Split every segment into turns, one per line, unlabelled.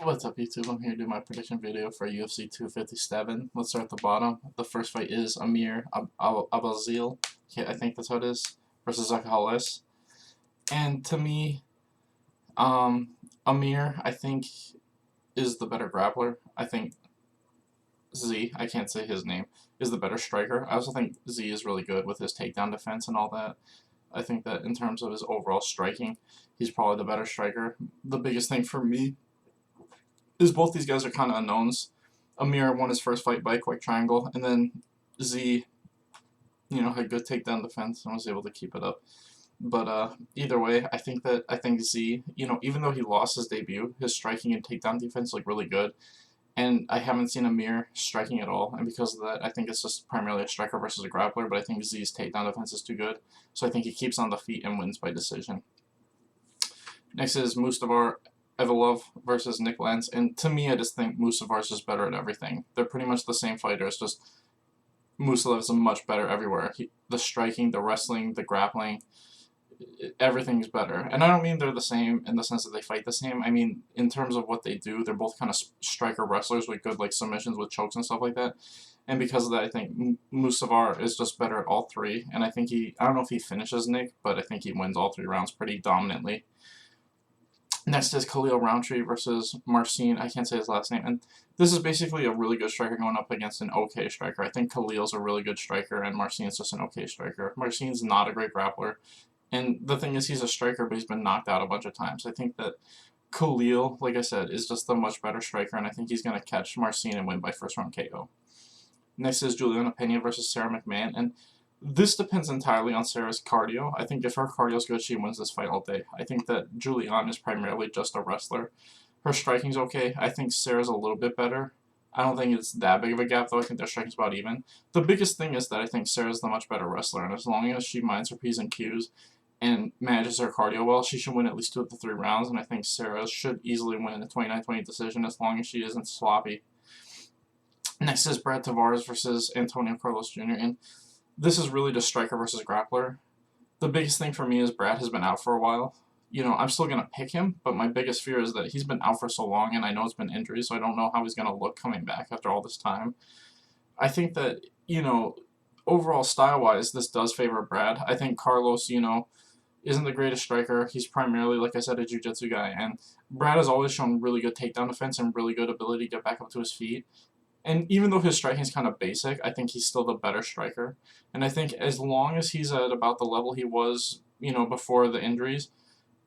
What's up, YouTube? I'm here to do my prediction video for UFC 257. Let's start at the bottom. The first fight is Amir Abazil, I think that's how it is, versus Zachales. And to me, Amir, I think, is the better grappler. I think I can't say his name, is the better striker. I also think Z is really good with his takedown defense and all that. I think that in terms of his overall striking, he's probably the better striker. The biggest thing for me is both these guys are kind of unknowns. Amir won his first fight by a quick triangle, and then Z, had good takedown defense and was able to keep it up. But either way, I think Z, even though he lost his debut, his striking and takedown defense look really good. And I haven't seen Amir striking at all, and because of that, I think it's just primarily a striker versus a grappler, but I think Z's takedown defense is too good, so I think he keeps on the feet and wins by decision. Next is Mustafa Evolov versus Nick Lentz, and to me, I just think Mustafa is just better at everything. They're pretty much the same fighters, just Mustafa is much better everywhere. The striking, the wrestling, the grappling, everything's better. And I don't mean they're the same in the sense that they fight the same. I mean, in terms of what they do, they're both kind of striker wrestlers with good submissions with chokes and stuff like that. And because of that, I think Mustafa is just better at all three. And I think I don't know if he finishes Nick, but I think he wins all three rounds pretty dominantly. Next is Khalil Rountree versus Marcin. I can't say his last name. And this is basically a really good striker going up against an okay striker. I think Khalil's a really good striker, and Marcin's just an okay striker. Marcin's not a great grappler. And the thing is, he's a striker, but he's been knocked out a bunch of times. I think that Khalil, like I said, is just a much better striker, and I think he's going to catch Marcin and win by first round KO. Next is Juliana Pena versus Sarah McMahon. And this depends entirely on Sarah's cardio. I think if her cardio's good, she wins this fight all day. I think that Julianne is primarily just a wrestler. Her striking's okay. I think Sarah's a little bit better. I don't think it's that big of a gap, though. I think their striking's about even. The biggest thing is that I think Sarah's the much better wrestler, and as long as she minds her P's and Q's and manages her cardio well, she should win at least 2 of the 3 rounds, and I think Sarah should easily win a 29-20 decision as long as she isn't sloppy. Next is Brad Tavares versus Antonio Carlos Jr., and this is really just striker versus grappler. The biggest thing for me is Brad has been out for a while. I'm still going to pick him, but my biggest fear is that he's been out for so long, and I know it's been injury, so I don't know how he's going to look coming back after all this time. I think that, overall style-wise, this does favor Brad. I think Carlos, isn't the greatest striker. He's primarily, like I said, a jiu-jitsu guy, and Brad has always shown really good takedown defense and really good ability to get back up to his feet. And even though his striking is kind of basic, I think he's still the better striker. And I think as long as he's at about the level he was, before the injuries,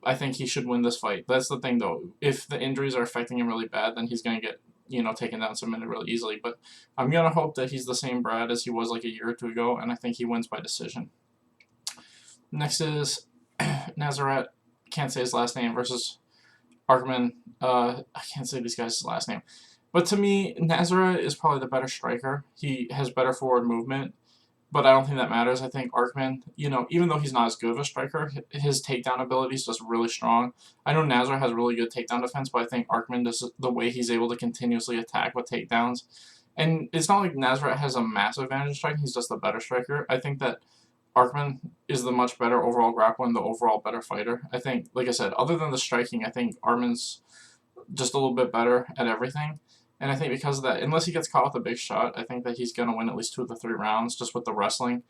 I think he should win this fight. That's the thing, though. If the injuries are affecting him really bad, then he's going to get, taken down, submitted really easily. But I'm going to hope that he's the same Brad as he was like a year or two ago, and I think he wins by decision. Next is Nazaret, can't say his last name, versus Arkman. I can't say this guy's last name. But to me, Nazaret is probably the better striker. He has better forward movement, but I don't think that matters. I think Arkman, even though he's not as good of a striker, his takedown ability is just really strong. I know Nazaret has really good takedown defense, but I think Arkman, does the way he's able to continuously attack with takedowns. And it's not like Nazaret has a massive advantage in striking, he's just a better striker. I think that Arkman is the much better overall grappler and the overall better fighter. I think, like I said, other than the striking, I think Arkman's just a little bit better at everything. And I think because of that, unless he gets caught with a big shot, I think that he's going to win at least 2 of the 3 rounds just with the wrestling.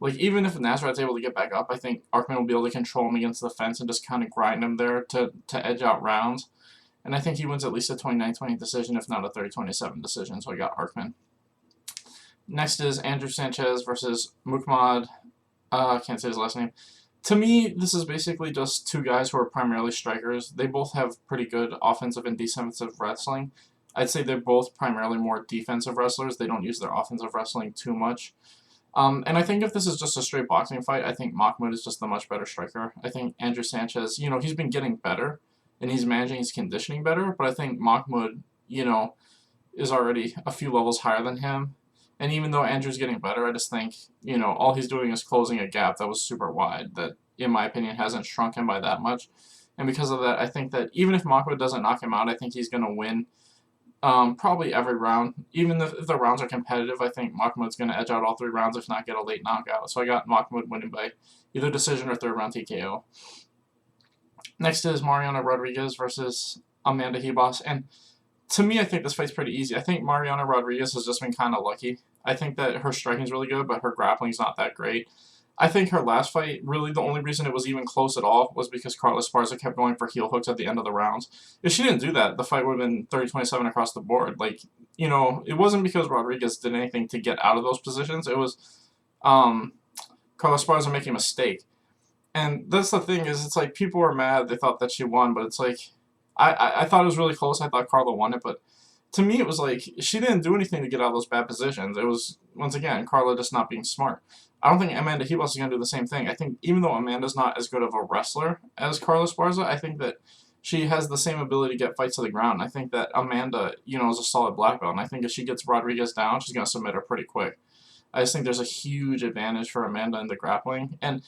Even if Nazaret's able to get back up, I think Arkman will be able to control him against the fence and just kind of grind him there to edge out rounds. And I think he wins at least a 29-20 decision, if not a 30-27 decision, so I got Arkman. Next is Andrew Sanchez versus Muhammad, I can't say his last name. To me, this is basically just 2 guys who are primarily strikers. They both have pretty good offensive and defensive wrestling. I'd say they're both primarily more defensive wrestlers. They don't use their offensive wrestling too much. And I think if this is just a straight boxing fight, I think Mahmoud is just the much better striker. I think Andrew Sanchez, he's been getting better, and he's managing his conditioning better, but I think Mahmoud, is already a few levels higher than him. And even though Andrew's getting better, I just think, all he's doing is closing a gap that was super wide that, in my opinion, hasn't shrunk him by that much. And because of that, I think that even if Mahmoud doesn't knock him out, I think he's going to win probably every round. Even if the rounds are competitive, I think Mahmoud's going to edge out all 3 rounds, if not get a late knockout. So I got Mahmoud winning by either decision or 3rd round TKO. Next is Mariana Rodriguez versus Amanda Hebos. And to me, I think this fight's pretty easy. I think Mariana Rodriguez has just been kind of lucky. I think that her striking's really good, but her grappling's not that great. I think her last fight, really the only reason it was even close at all was because Carla Esparza kept going for heel hooks at the end of the rounds. If she didn't do that, the fight would have been 30-27 across the board. Like, it wasn't because Rodriguez did anything to get out of those positions. It was um, Carla Esparza making a mistake. And that's the thing is, it's like people were mad. They thought that she won, but it's like I thought it was really close. I thought Carla won it, but to me it was like she didn't do anything to get out of those bad positions. It was once again Carla just not being smart. I don't think Amanda Hebos is going to do the same thing. I think even though Amanda's not as good of a wrestler as Carla Esparza, I think that she has the same ability to get fights to the ground. I think that Amanda, is a solid black belt, and I think if she gets Rodriguez down, she's going to submit her pretty quick. I just think there's a huge advantage for Amanda in the grappling, and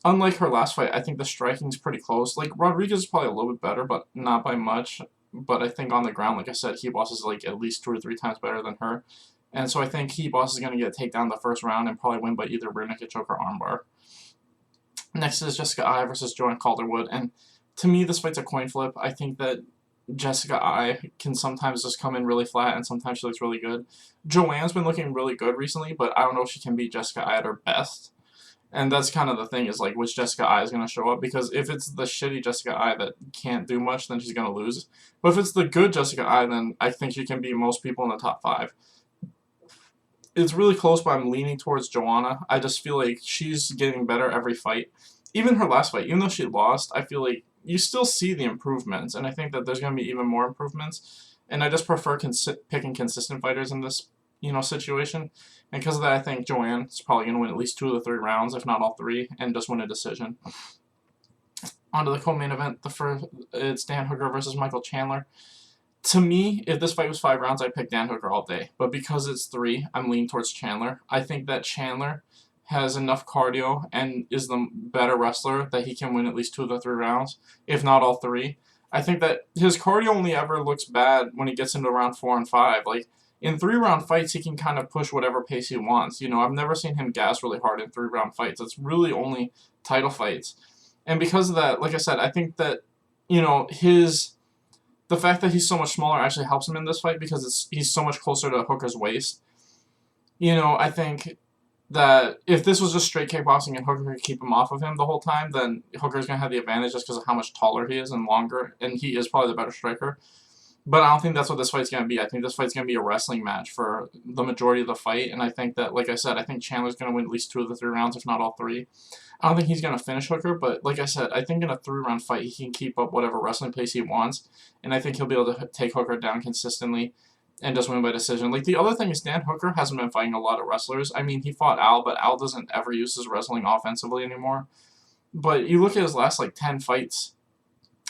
unlike her last fight, I think the striking's pretty close. Like, Rodriguez is probably a little bit better, but not by much. But I think on the ground, like I said, Hebos is like at least 2 or 3 times better than her. And so I think Hebos is going to get a takedown the first round and probably win by either rear naked choke or armbar. Next is Jessica Eye versus Joanne Calderwood. And to me, this fight's a coin flip. I think that Jessica Eye can sometimes just come in really flat and sometimes she looks really good. Joanne's been looking really good recently, but I don't know if she can beat Jessica Eye at her best. And that's kind of the thing, is like which Jessica Eye is going to show up, because if it's the shitty Jessica Eye that can't do much, then she's going to lose. But if it's the good Jessica Eye, then I think she can beat most people in the top 5. It's really close, but I'm leaning towards Joanna. I just feel like she's getting better every fight. Even her last fight, even though she lost, I feel like you still see the improvements, and I think that there's going to be even more improvements. And I just prefer picking consistent fighters in this, situation. And because of that, I think Joanne is probably going to win at least 2 of the 3 rounds, if not all 3, and just win a decision. On to the co-main event. It's Dan Hooker versus Michael Chandler. To me, if this fight was 5 rounds, I'd pick Dan Hooker all day. But because it's 3, I'm leaning towards Chandler. I think that Chandler has enough cardio and is the better wrestler that he can win at least 2 of the 3 rounds, if not all 3. I think that his cardio only ever looks bad when he gets into round 4 and 5. Like, in 3-round fights, he can kind of push whatever pace he wants. I've never seen him gas really hard in 3-round fights. It's really only title fights. And because of that, like I said, I think that, the fact that he's so much smaller actually helps him in this fight, because he's so much closer to Hooker's waist. I think that if this was just straight kickboxing and Hooker could keep him off of him the whole time, then Hooker's going to have the advantage just because of how much taller he is and longer, and he is probably the better striker. But I don't think that's what this fight's going to be. I think this fight's going to be a wrestling match for the majority of the fight. And I think that, like I said, I think Chandler's going to win at least 2 of the 3 rounds, if not all 3. I don't think he's going to finish Hooker, but like I said, I think in a 3-round fight, he can keep up whatever wrestling pace he wants. And I think he'll be able to take Hooker down consistently and just win by decision. Like, the other thing is Dan Hooker hasn't been fighting a lot of wrestlers. I mean, he fought Al, but Al doesn't ever use his wrestling offensively anymore. But you look at his last, 10 fights,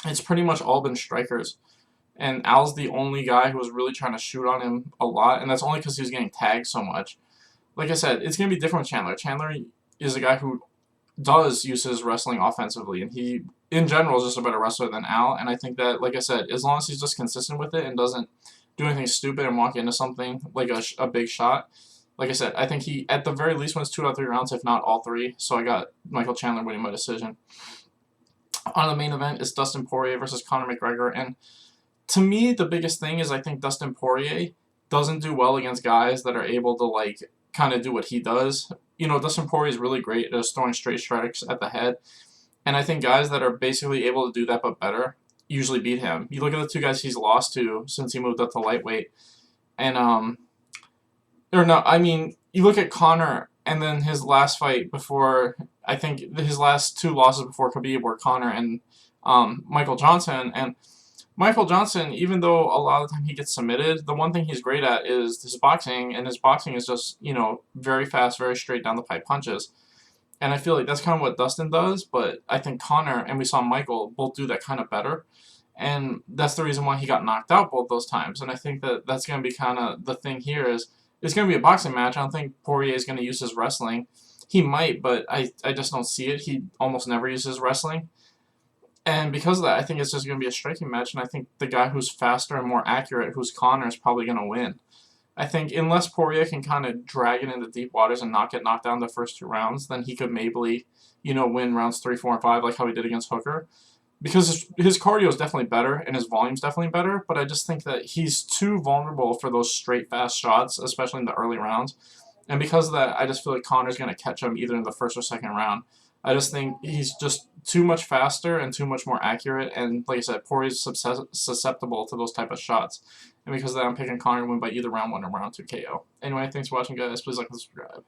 it's pretty much all been strikers. And Al's the only guy who was really trying to shoot on him a lot, and that's only because he was getting tagged so much. Like I said, it's going to be different with Chandler. Chandler is a guy who does use his wrestling offensively, and he, in general, is just a better wrestler than Al, and I think that, like I said, as long as he's just consistent with it and doesn't do anything stupid and walk into something like a big shot, like I said, I think he, at the very least, wins 2 out of 3 rounds, if not all 3, so I got Michael Chandler winning by decision. On the main event is Dustin Poirier versus Conor McGregor, and to me, the biggest thing is I think Dustin Poirier doesn't do well against guys that are able to, kind of do what he does. Dustin Poirier is really great at just throwing straight strikes at the head. And I think guys that are basically able to do that but better usually beat him. You look at the 2 guys he's lost to since he moved up to lightweight. And, you look at Conor and then his last fight before, I think his last 2 losses before Khabib were Conor and Michael Johnson. And Michael Johnson, even though a lot of the time he gets submitted, the one thing he's great at is his boxing, and his boxing is just, very fast, very straight down the pipe punches. And I feel like that's kind of what Dustin does, but I think Conor, and we saw Michael, both do that kind of better. And that's the reason why he got knocked out both those times. And I think that that's going to be kind of the thing here is, it's going to be a boxing match. I don't think Poirier is going to use his wrestling. He might, but I just don't see it. He almost never uses wrestling. And because of that, I think it's just going to be a striking match, and I think the guy who's faster and more accurate, who's Conor, is probably going to win. I think unless Poirier can kind of drag it into deep waters and not get knocked down the first 2 rounds, then he could maybe, win rounds 3, 4, and 5 like how he did against Hooker. because his cardio is definitely better and his volume's definitely better, but I just think that he's too vulnerable for those straight fast shots, especially in the early rounds. And because of that, I just feel like Connor's going to catch him either in the first or second round. I just think he's just too much faster and too much more accurate, and like I said, Poirier's susceptible to those type of shots. And because of that, I'm picking Connor to win by either round 1 or round 2 KO. Anyway, thanks for watching, guys. Please like and subscribe.